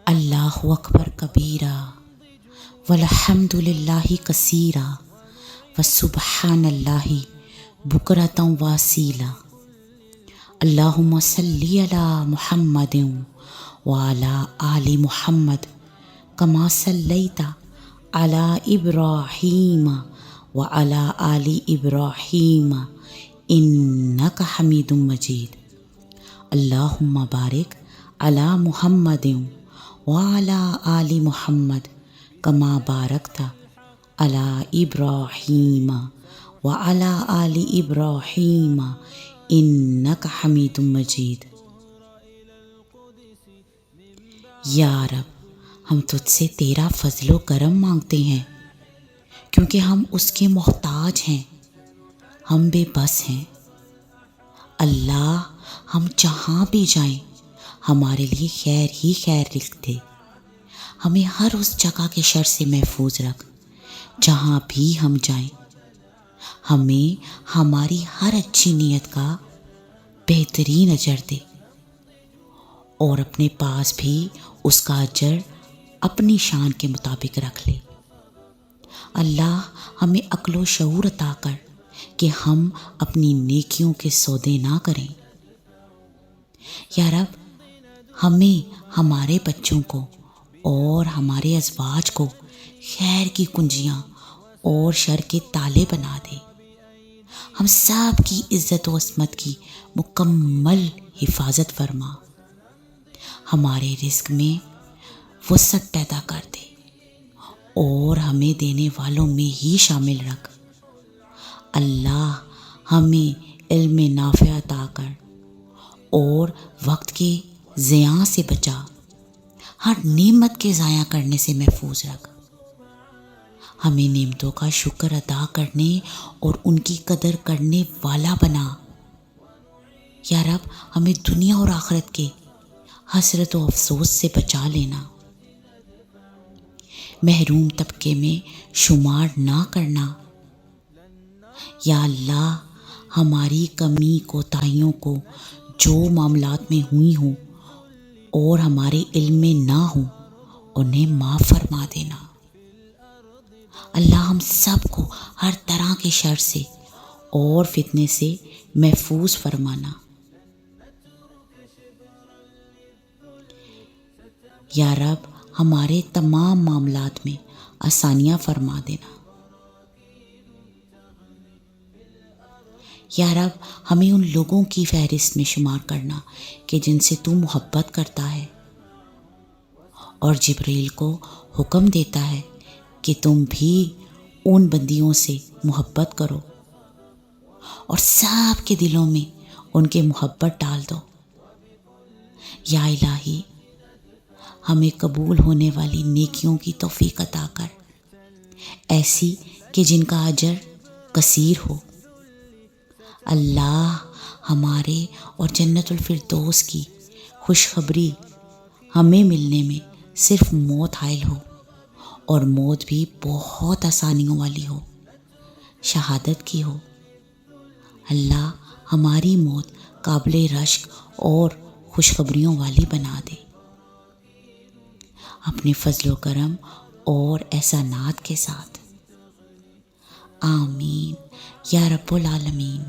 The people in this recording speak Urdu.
اللہ اکبر کبیرہ والحمد للہ کثیرہ وسبحان اللہ بکرۃ واصیلا۔ اللہم صلی علی محمد وعلی آل محمد کما صلیت علی ابراہیم وعلی آل ابراہیم انک حمید مجید۔ اللہم بارک علی محمد وعلی آل محمد کما بارکت علی ابراہیم وعلی آل ابراہیم انک حمید مجید۔ یا رب، ہم تجھ سے تیرا فضل و کرم مانگتے ہیں کیونکہ ہم اس کے محتاج ہیں، ہم بے بس ہیں۔ اللہ، ہم جہاں بھی جائیں ہمارے لیے خیر ہی خیر لکھ دے۔ ہمیں ہر اس جگہ کے شر سے محفوظ رکھ جہاں بھی ہم جائیں۔ ہمیں ہماری ہر اچھی نیت کا بہترین اجر دے اور اپنے پاس بھی اس کا اجر اپنی شان کے مطابق رکھ لے۔ اللہ، ہمیں عقل و شعور عطا کر کہ ہم اپنی نیکیوں کے سودے نہ کریں۔ یا رب، ہمیں، ہمارے بچوں کو اور ہمارے ازواج کو خیر کی کنجیاں اور شر کے تالے بنا دے۔ ہم سب کی عزت و عصمت کی مکمل حفاظت فرما۔ ہمارے رزق میں وسعت پیدا کر دے اور ہمیں دینے والوں میں ہی شامل رکھ۔ اللہ، ہمیں علم نافع عطا کر اور وقت کے ضیاع سے بچا، ہر نعمت کے ضائع کرنے سے محفوظ رکھ۔ ہمیں نعمتوں کا شکر ادا کرنے اور ان کی قدر کرنے والا بنا۔ یا رب، ہمیں دنیا اور آخرت کے حسرت و افسوس سے بچا لینا۔ محروم طبقے میں شمار نہ کرنا۔ یا اللہ، ہماری کمی کوتاہیوں کو جو معاملات میں ہوئی ہوں اور ہمارے علم میں نہ ہوں انہیں معاف فرما دینا۔ اللہ، ہم سب کو ہر طرح کے شر سے اور فتنے سے محفوظ فرمانا۔ یا رب، ہمارے تمام معاملات میں آسانیاں فرما دینا۔ یا رب، ہمیں ان لوگوں کی فہرست میں شمار کرنا کہ جن سے تو محبت کرتا ہے اور جبریل کو حکم دیتا ہے کہ تم بھی ان بندیوں سے محبت کرو اور سب کے دلوں میں ان کے محبت ڈال دو۔ یا الہی، ہمیں قبول ہونے والی نیکیوں کی توفیق عطا کر، ایسی کہ جن کا اجر کثیر ہو۔ اللہ، ہمارے اور جنت الفردوس کی خوشخبری ہمیں ملنے میں صرف موت حائل ہو، اور موت بھی بہت آسانیوں والی ہو، شہادت کی ہو۔ اللہ، ہماری موت قابل رشک اور خوشخبریوں والی بنا دے، اپنے فضل و کرم اور احسانات کے ساتھ۔ آمین یا رب العالمین۔